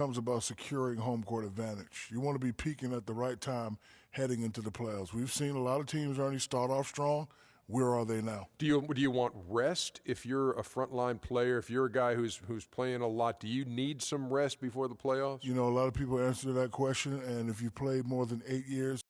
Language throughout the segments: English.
Comes about securing home court advantage. You want to be peaking at the right time heading into the playoffs. We've seen a lot of teams, Ernie, start off strong. Where are they now? Do you want rest if you're a frontline player, if you're a guy who's playing a lot? Do you need some rest before the playoffs? You know, a lot of people answer that question, and if you played more than 8 years,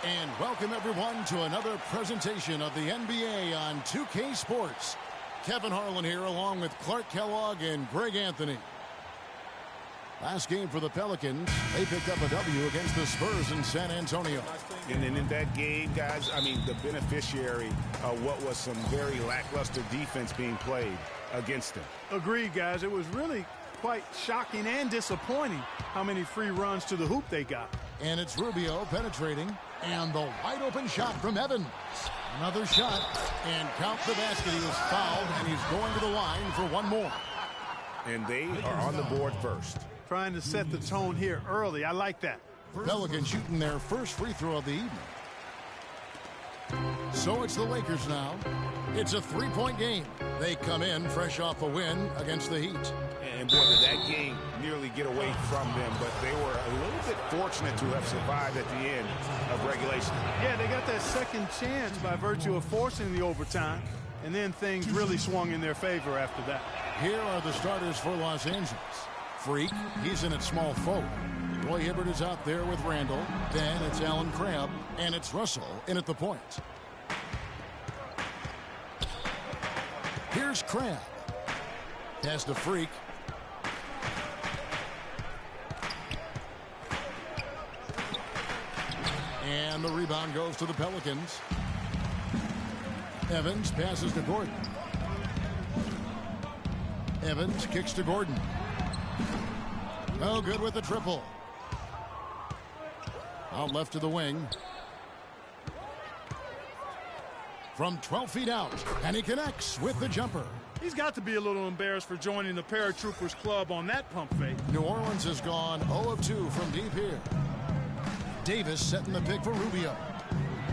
and welcome everyone to another presentation of the NBA on 2K Sports. Kevin Harlan here along with Clark Kellogg and Greg Anthony. Last game for the Pelicans, they picked up a W against the Spurs in San Antonio. And in that game, guys, I mean, the beneficiary of what was some very lackluster defense being played against them. Agreed, guys. It was really quite shocking and disappointing how many free runs to the hoop they got. And it's Rubio penetrating, and the wide open shot from Evans. Another shot, and count the basket. He was fouled, and he's going to the line for one more. And they are on the board first. Trying to set the tone here early. I like that. Pelicans shooting their first free throw of the evening. So it's the Lakers now. It's a three-point game. They come in fresh off a win against the Heat. And boy, did that game nearly get away from them, but they were a little bit fortunate to have survived at the end of regulation. Yeah, they got that second chance by virtue of forcing the overtime, and then things really swung in their favor after that. Here are the starters for Los Angeles. Freak, he's in at small forward. Roy Hibbert is out there with Randall. Then it's Allen Crabbe, and it's Russell in at the point. Here's Crabbe. Pass to Freak. And the rebound goes to the Pelicans. Evans passes to Gordon. Evans kicks to Gordon. No good with the triple. Out left to the wing. From 12 feet out, and he connects with the jumper. He's got to be a little embarrassed for joining the Paratroopers Club on that pump fake. New Orleans has gone 0 of 2 from deep here. Davis setting the pick for Rubio.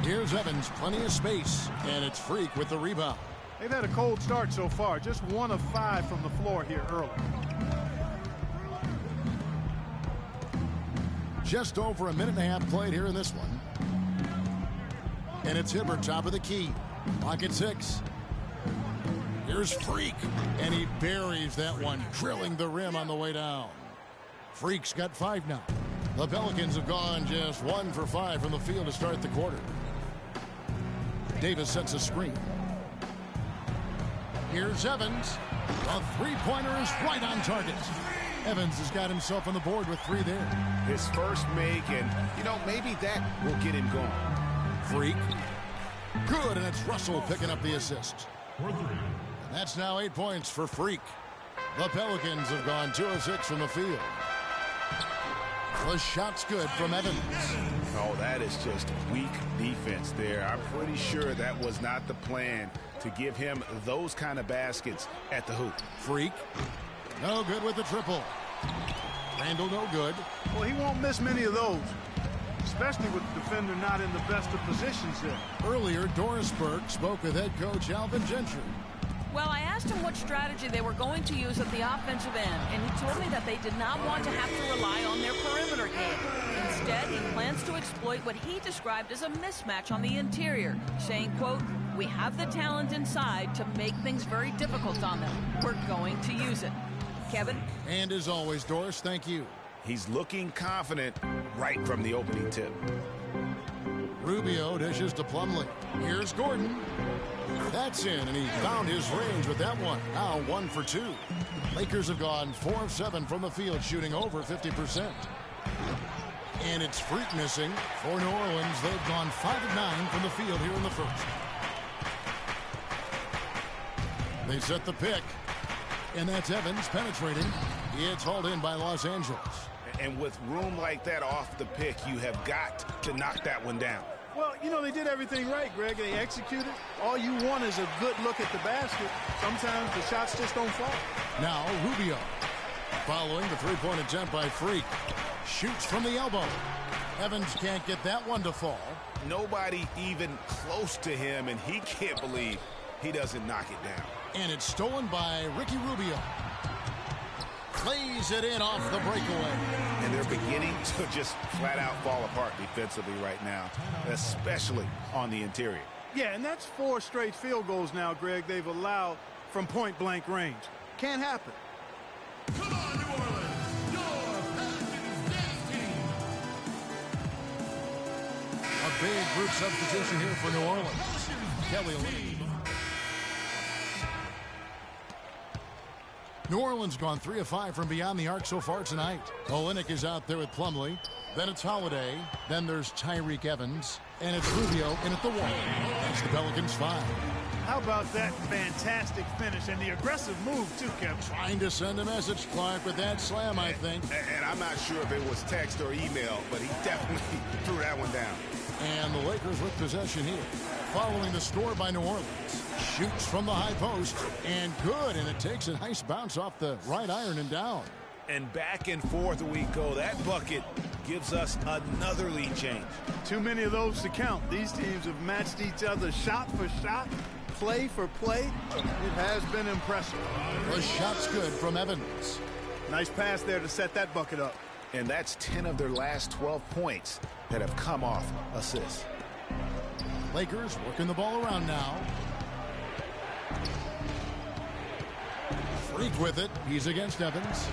Here's Evans, plenty of space, and it's Freak with the rebound. They've had a cold start so far, just 1 of 5 from the floor here early. Just over a minute and a half played here in this one. And it's Hibbert, top of the key. Pocket 6. Here's Freak, and he buries that one, drilling the rim on the way down. Freak's got 5 now. The Pelicans have gone just 1 for 5 from the field to start the quarter. Davis sets a screen. Here's Evans. The three-pointer is right on target. Evans has got himself on the board with 3 there. His first make, and, you know, maybe that will get him going. Freak. Good, and it's Russell picking up the assist. And that's now 8 points for Freak. The Pelicans have gone 2 of 6 from the field. The shot's good from Evans. Oh, that is just weak defense there. I'm pretty sure that was not the plan to give him those kind of baskets at the hoop. Freak. No good with the triple. Randall no good. Well, he won't miss many of those, especially with the defender not in the best of positions there. Earlier, Doris Burke spoke with head coach Alvin Gentry. Well, I asked him what strategy they were going to use at the offensive end, and he told me that they did not want to have to rely on their perimeter game. Instead, he plans to exploit what he described as a mismatch on the interior, saying, quote, "We have the talent inside to make things very difficult on them. We're going to use it." Kevin? And as always, Doris, thank you. He's looking confident right from the opening tip. Rubio dishes to Plumlee. Here's Gordon. That's in, and he found his range with that one. Now 1 for 2. Lakers have gone 4 of 7 from the field, shooting over 50%. And it's Freak missing for New Orleans. They've gone 5 of 9 from the field here in the first. They set the pick, and that's Evans penetrating. It's hauled in by Los Angeles. And with room like that off the pick, you have got to knock that one down. Well, you know, they did everything right, Greg. They executed. All you want is a good look at the basket. Sometimes the shots just don't fall. Now Rubio, following the three-point attempt by Freak, shoots from the elbow. Evans can't get that one to fall. Nobody even close to him, and he can't believe he doesn't knock it down. And it's stolen by Ricky Rubio. Plays it in off the breakaway. And they're beginning to just flat out fall apart defensively right now, especially on the interior. Yeah, and that's 4 straight field goals now, Greg, they've allowed from point-blank range. Can't happen. Come on, New Orleans, your Pelicans team. A big group substitution here for New Orleans. Kelly Olynyk. New Orleans gone 3 of 5 from beyond the arc so far tonight. Olynyk is out there with Plumlee. Then it's Holiday. Then there's Tyreek Evans. And it's Rubio in at the wall. That's the Pelicans 5. How about that fantastic finish and the aggressive move, too, Kevin? Trying to send a message, Clark, with that slam, I think. And I'm not sure if it was text or email, but he definitely threw that one down. And the Lakers with possession here. Following the score by New Orleans. Shoots from the high post. And good. And it takes a nice bounce off the right iron and down. And back and forth we go. That bucket gives us another lead change. Too many of those to count. These teams have matched each other shot for shot, play for play. It has been impressive. The shot's good from Evans. Nice pass there to set that bucket up. And that's 10 of their last 12 points that have come off assists. Lakers working the ball around now. Freak with it. He's against Evans.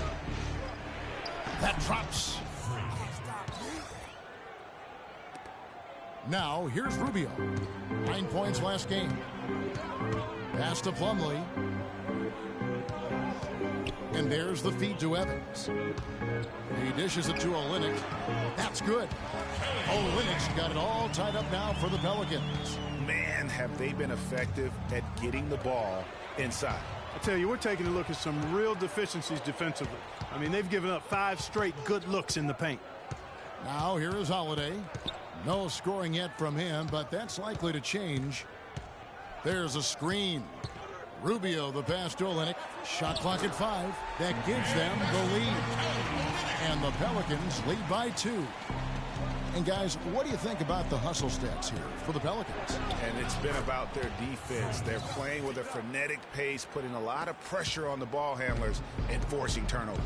That drops. Now, here's Rubio. 9 points last game. Pass to Plumlee. And there's the feed to Evans. He dishes it to Olynyk. That's good. Olynyk's got it all tied up now for the Pelicans. Man, have they been effective at getting the ball inside. I tell you, we're taking a look at some real deficiencies defensively. I mean, they've given up 5 straight good looks in the paint. Now, here is Holiday. No scoring yet from him, but that's likely to change. There's a screen. Rubio, the pass to Olynyk. Shot clock at 5. That gives them the lead. And the Pelicans lead by 2. And, guys, what do you think about the hustle stats here for the Pelicans? And it's been about their defense. They're playing with a frenetic pace, putting a lot of pressure on the ball handlers and forcing turnovers.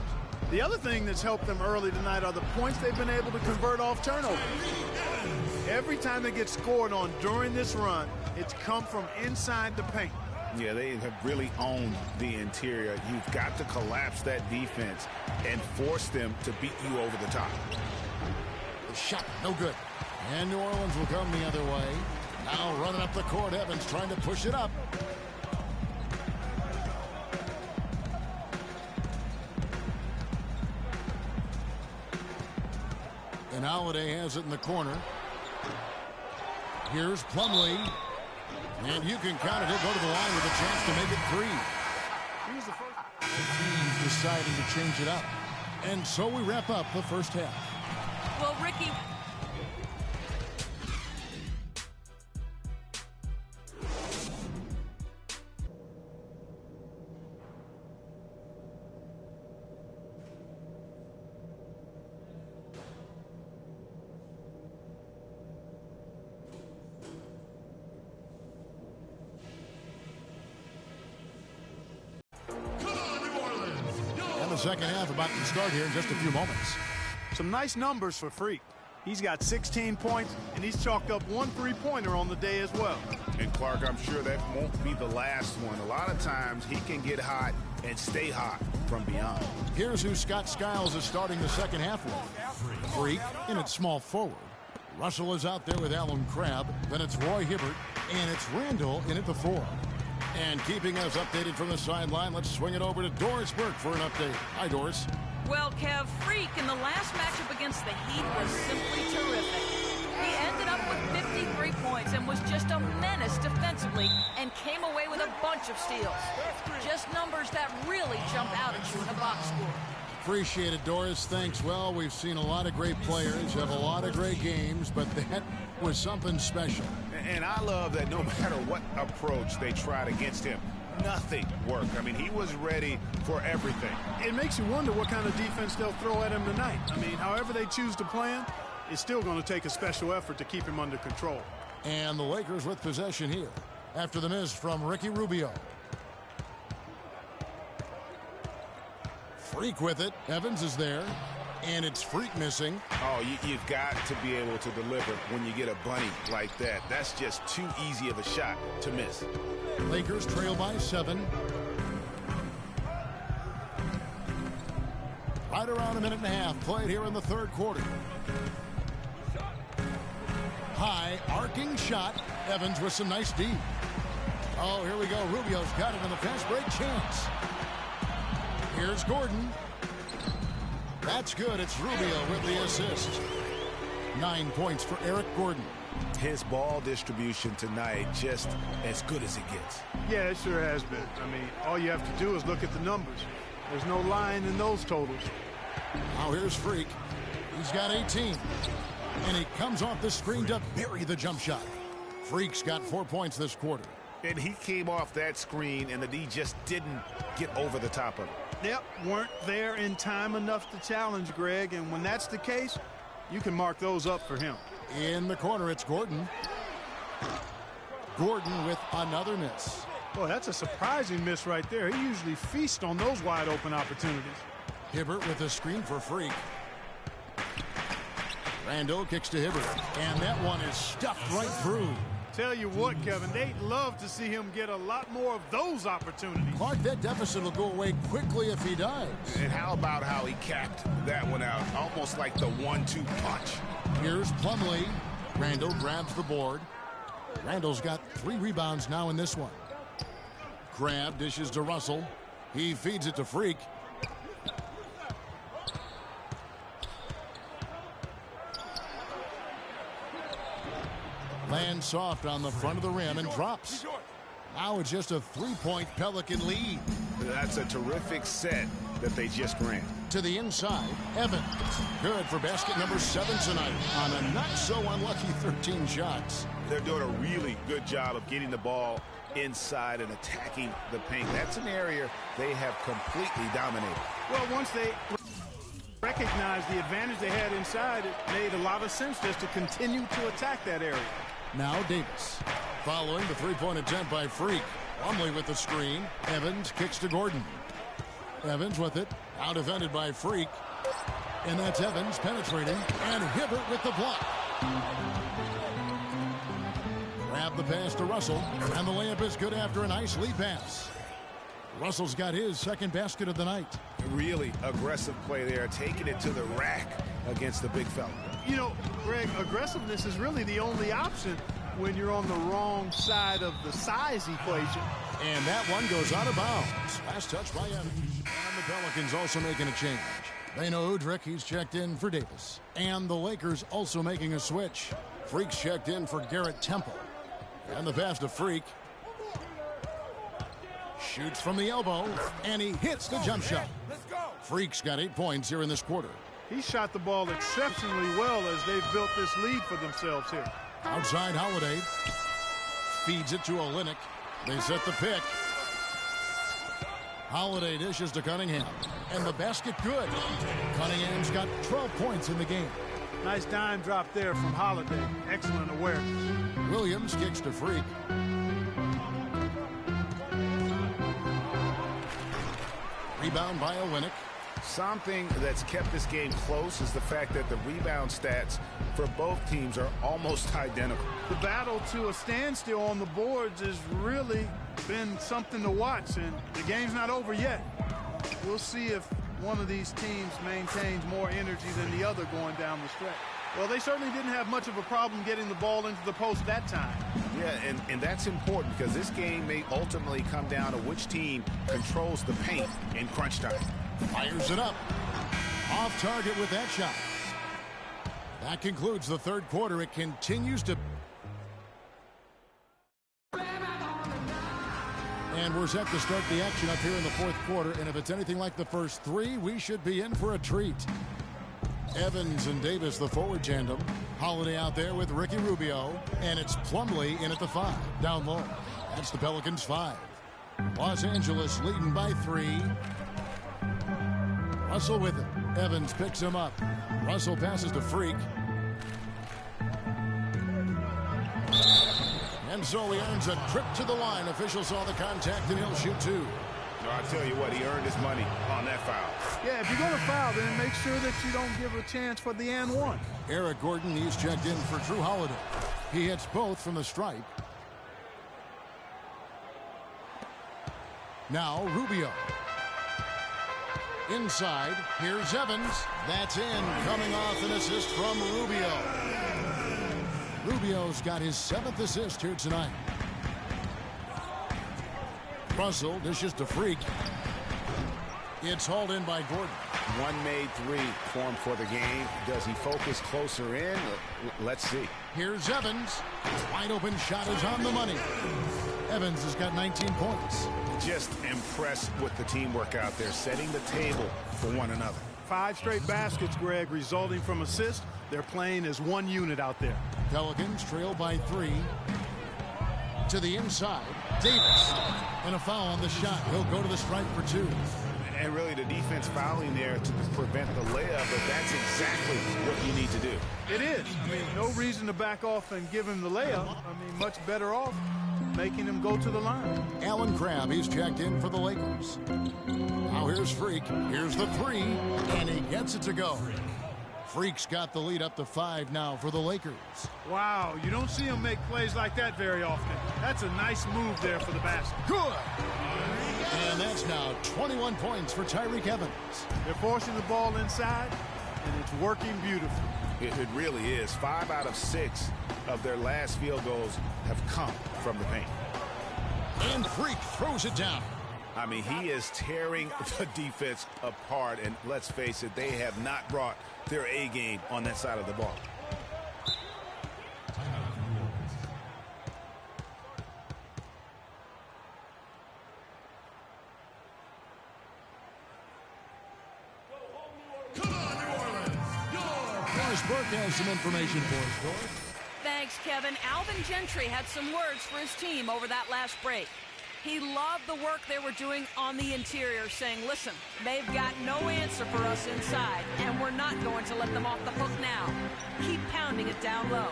The other thing that's helped them early tonight are the points they've been able to convert off turnovers. Every time they get scored on during this run, it's come from inside the paint. Yeah, they have really owned the interior. You've got to collapse that defense and force them to beat you over the top. The shot, no good. And New Orleans will come the other way. Now running up the court, Evans trying to push it up. And Holiday has it in the corner. Here's Plumlee. And you can count it. He'll go to the line with a chance to make it 3. Here's the first. The team deciding to change it up. And so we wrap up the first half. Well, Ricky, second half about to start here in just a few moments. Some nice numbers for Freak. He's got 16 points, and he's chalked up 1 3-pointer on the day as well. And Clark, I'm sure that won't be the last one. A lot of times he can get hot and stay hot from beyond. Here's who Scott Skiles is starting the second half with. Freak in at small forward. Russell is out there with Alan Crabb. Then it's Roy Hibbert, and it's Randall in at the 4. And keeping us updated from the sideline, let's swing it over to Doris Burke for an update. Hi, Doris. well, Kev, Freak in the last matchup against the Heat was simply terrific. He ended up with 53 points and was just a menace defensively and came away with a bunch of steals. Just numbers that really jump out at you in a box score. Appreciate it, Doris. Thanks. Well, we've seen a lot of great players, have a lot of great games, but that was something special. And I love that no matter what approach they tried against him, nothing worked. I mean, he was ready for everything. It makes you wonder what kind of defense they'll throw at him tonight. I mean, however they choose to play him, it's still going to take a special effort to keep him under control. And the Lakers with possession here after the miss from Ricky Rubio. Freak with it. Evans is there. And it's Freak missing. Oh, you've got to be able to deliver when you get a bunny like that. That's just too easy of a shot to miss. Lakers trail by 7. Right around a minute and a half played here in the third quarter. High arcing shot. Evans with some nice D. Oh, here we go. Rubio's got it on the fast break chance. Here's Gordon. That's good. It's Rubio with the assist. 9 points for Eric Gordon. His ball distribution tonight just as good as it gets. Yeah, it sure has been. I mean, all you have to do is look at the numbers. There's no lying in those totals. Now here's Freak. He's got 18. And he comes off the screen to bury the jump shot. Freak's got 4 points this quarter. And he came off that screen, and the D just didn't get over the top of it. Yep, weren't there in time enough to challenge Greg, and when that's the case, you can mark those up for him. In the corner, it's Gordon. Gordon with another miss. Boy, that's a surprising miss right there. He usually feasts on those wide open opportunities. Hibbert with a screen for Freak. Randall kicks to Hibbert, and that one is stuffed right through. Tell you what, Kevin, they'd love to see him get a lot more of those opportunities. Clark, that deficit will go away quickly if he does. And how about how he capped that one out, almost like the 1-2 punch. Here's Plumlee. Randall grabs the board. Randall's got 3 rebounds now in this one. Crab dishes to Russell. He feeds it to Freak. Lands soft on the front of the rim and drops. Now it's just a 3-point Pelican lead. That's a terrific set that they just ran. To the inside, Evans. Good for basket number 7 tonight on a not-so-unlucky 13 shots. They're doing a really good job of getting the ball inside and attacking the paint. That's an area they have completely dominated. Well, once they recognized the advantage they had inside, it made a lot of sense just to continue to attack that area. Now Davis. Following the 3-point attempt by Freak. Plumlee with the screen. Evans kicks to Gordon. Evans with it. Now defended by Freak. And that's Evans penetrating. And Hibbert with the block. Grab the pass to Russell. And the layup is good after a nice lead pass. Russell's got his second basket of the night. Really aggressive play there, taking it to the rack against the big fella. You know, Greg, aggressiveness is really the only option when you're on the wrong side of the size equation. And that one goes out of bounds. Last touch by Evans. And the Pelicans also making a change. They know Udrich, he's checked in for Davis. And the Lakers also making a switch. Freak's checked in for Garrett Temple. And the pass to Freak. Shoots from the elbow, and he hits the jump shot. Freak's got 8 points here in this quarter. He shot the ball exceptionally well as they've built this lead for themselves here. Outside Holiday. Feeds it to Olynyk. They set the pick. Holiday dishes to Cunningham. And the basket good. Cunningham's got 12 points in the game. Nice dime drop there from Holiday. Excellent awareness. Williams kicks to Freak. Rebound by Olynyk. Something that's kept this game close is the fact that the rebound stats for both teams are almost identical. The battle to a standstill on the boards has really been something to watch, and the game's not over yet. We'll see if one of these teams maintains more energy than the other going down the stretch. Well, they certainly didn't have much of a problem getting the ball into the post that time. Yeah, and that's important because this game may ultimately come down to which team controls the paint in crunch time. Fires it up. Off target with that shot. That concludes the third quarter. It continues to... And we're set to start the action up here in the fourth quarter. And if it's anything like the first 3, we should be in for a treat. Evans and Davis, the forward tandem. Holiday out there with Ricky Rubio. And it's Plumlee in at the 5. Down low. That's the Pelicans 5. Los Angeles leading by 3. Russell with it. Evans picks him up. Russell passes to Freak. And so he earns a trip to the line. Officials saw the contact, and he'll shoot two. No, I tell you what, he earned his money on that foul. Yeah, if you're going to foul, then make sure that you don't give a chance for the and one. Eric Gordon, he's checked in for Drew Holiday. He hits both from the stripe. Now Rubio. Inside, here's Evans. That's in, coming off an assist from Rubio. Rubio's got his 7th assist here tonight. Russell dishes to Freak. It's hauled in by Gordon. One made three formed for the game. Does he focus closer in? Let's see. Here's Evans. Wide open shot is on the money. Evans has got 19 points. Just impressed with the teamwork out there, setting the table for one another. 5 straight baskets, Greg, resulting from assists. They're playing as one unit out there. Pelicans trail by 3. To the inside, Davis. And a foul on the shot. He'll go to the stripe for 2. And really the defense fouling there to prevent the layup, but that's exactly what you need to do. It is. I mean, no reason to back off and give him the layup. I mean, much better off making him go to the line. Alan Crabb, he's checked in for the Lakers. Now here's Freak. Here's the 3, and he gets it to go. Freak's got the lead up to 5 now for the Lakers. Wow, you don't see him make plays like that very often. That's a nice move there for the basket. Good. And that's now 21 points for Tyreke Evans. They're forcing the ball inside, and it's working beautifully. It really is. 5 out of 6 of their last field goals have come from the paint. And Freak throws it down. I mean, he is tearing the defense apart, and let's face it, they have not brought their A game on that side of the ball. Burke has some information for us, George. Thanks, Kevin. Alvin Gentry had some words for his team over that last break. He loved the work they were doing on the interior, saying, listen, they've got no answer for us inside, and we're not going to let them off the hook now. Keep pounding it down low.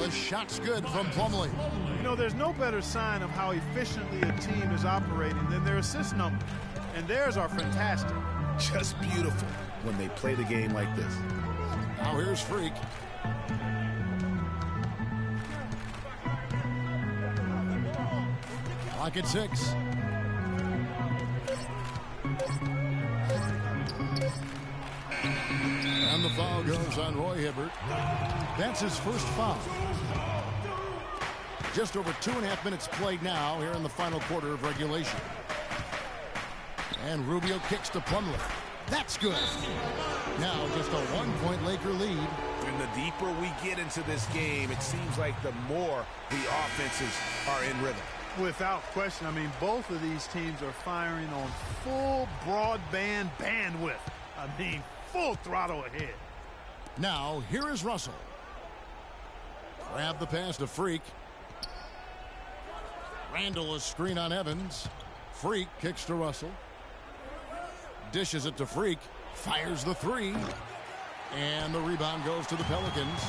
The shot's good from Plumlee. You know, there's no better sign of how efficiently a team is operating than their assist numbers. And theirs are fantastic. Just beautiful when they play the game like this. Now here's Freak. Clock at 6. And the foul goes on Roy Hibbert. That's his first foul. Just over 2.5 minutes played now here in the final quarter of regulation. And Rubio kicks to Plumlee. That's good. Now just a 1-point Laker lead. And the deeper we get into this game, it seems like the more the offenses are in rhythm. Without question. I mean, both of these teams are firing on full broadband bandwidth. I mean, full throttle ahead. Now, here is Russell. Grab the pass to Freak. Randall, a screen on Evans. Freak kicks to Russell. Dishes it to Freak. Fires the 3. And the rebound goes to the Pelicans.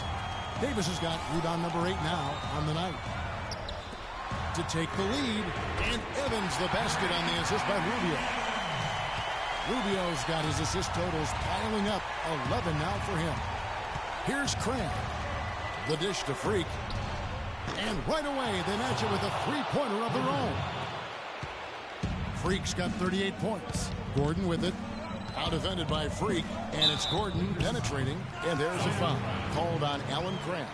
Davis has got rebound number 8 now on the night. To take the lead. And Evans the basket on the assist by Rubio. Rubio's got his assist totals piling up. 11 now for him. Here's Cram. The dish to Freak. And right away they match it with a 3-pointer of their own. Freak's got 38 points. Gordon with it. Out defended by Freak. And it's Gordon penetrating. And there's a foul called on Alan Cram.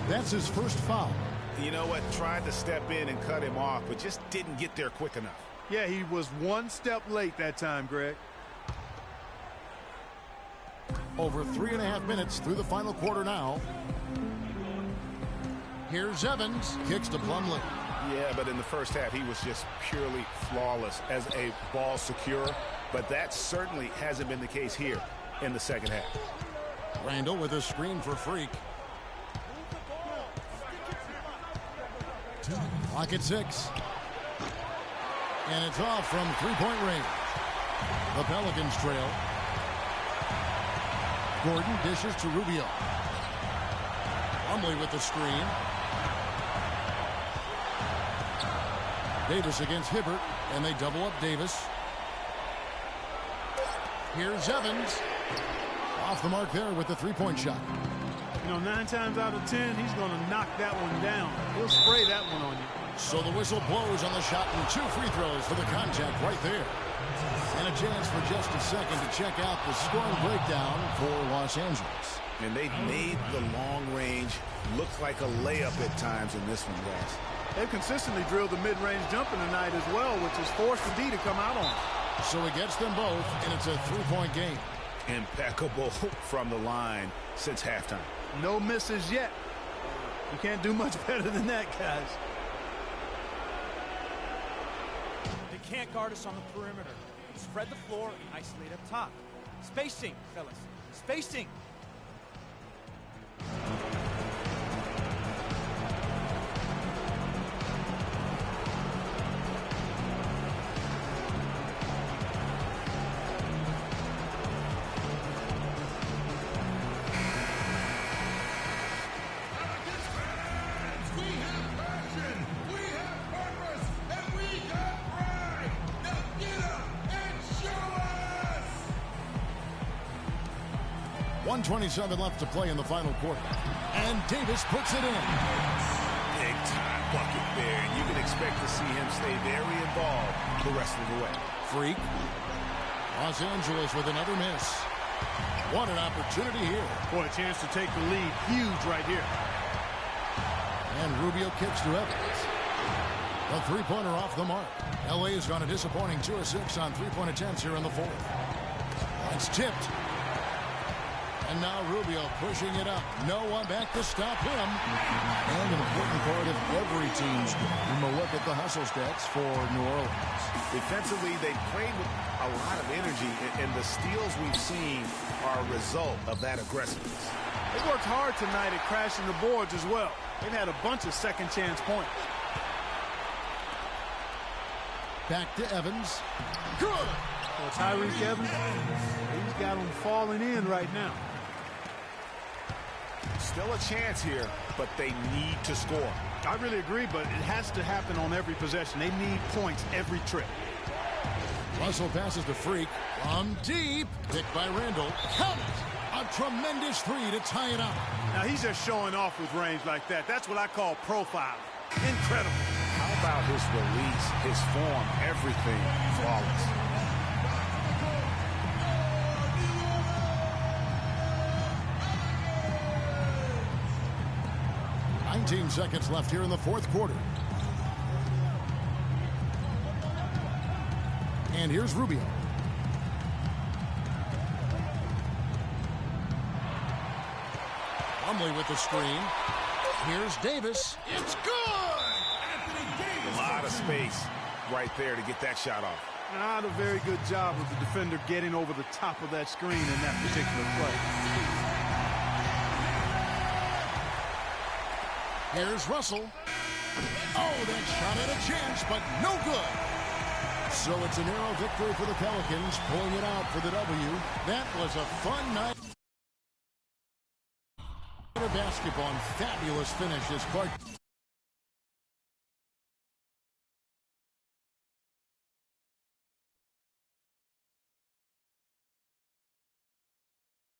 That's his first foul. You know what? Tried to step in and cut him off, but just didn't get there quick enough. Yeah, he was one step late that time, Greg. Over 3.5 minutes through the final quarter now. Here's Evans. Kicks to Plumlee. Yeah, but in the first half, he was just purely flawless as a ball securer. But that certainly hasn't been the case here in the second half. Randall with a screen for Freak. Clock at 6. And it's off from 3-point range. The Pelicans trail. Gordon dishes to Rubio. Plumlee with the screen. Davis against Hibbert, and they double up Davis. Here's Evans. Off the mark there with the three-point shot. You know, 9 times out of 10, he's going to knock that one down. He'll spray that one on you. So the whistle blows on the shot, and 2 free throws for the contact right there. And a chance for just a second to check out the scoring breakdown for Los Angeles. And they've made the long range look like a layup at times in this one, guys. They've consistently drilled the mid-range jumper tonight as well, which has forced the D to come out on. So he gets them both, and it's a 3-point game. Impeccable from the line since halftime. No misses yet. You can't do much better than that, guys. They can't guard us on the perimeter. Spread the floor and isolate up top. Spacing, fellas. Spacing. We have passion, we have purpose, and we have pride. Now get up and show us! 1:27 left to play in the final quarter. And Davis puts it in. Big time bucket there, and you can expect to see him stay very involved the rest of the way. Freak. Los Angeles with another miss. What an opportunity here. Boy, a chance to take the lead. Huge right here. And Rubio kicks to Evans. A three-pointer off the mark. LA has gone a disappointing 2 of 6 on three-point attempts here in the fourth. It's tipped. And now Rubio pushing it up. No one back to stop him. And an important part of every team's game. We'll look at the hustle stats for New Orleans. Defensively, they played with a lot of energy, and the steals we've seen are a result of that aggressiveness. They worked hard tonight at crashing the boards as well. They've had a bunch of second-chance points. Back to Evans. Good. Well, Tyreke Evans, he's got them falling in right now. Still a chance here, but they need to score. I really agree, but it has to happen on every possession. They need points every trip. Russell passes to Freak. From deep. Picked by Randall. Count it. A tremendous 3 to tie it up. Now, he's just showing off with range like that. That's what I call profiling. Incredible. How about his release, his form, everything flawless. Seconds left here in the fourth quarter. And here's Rubio. Plumlee with the screen. Here's Davis. It's good! Anthony Davis. A lot of space right there to get that shot off. Not a very good job of the defender getting over the top of that screen in that particular play. Here's Russell. Oh, that shot had a chance, but no good. So it's a narrow victory for the Pelicans, pulling it out for the W. That was a fun night. Basketball and fabulous finish as Clark.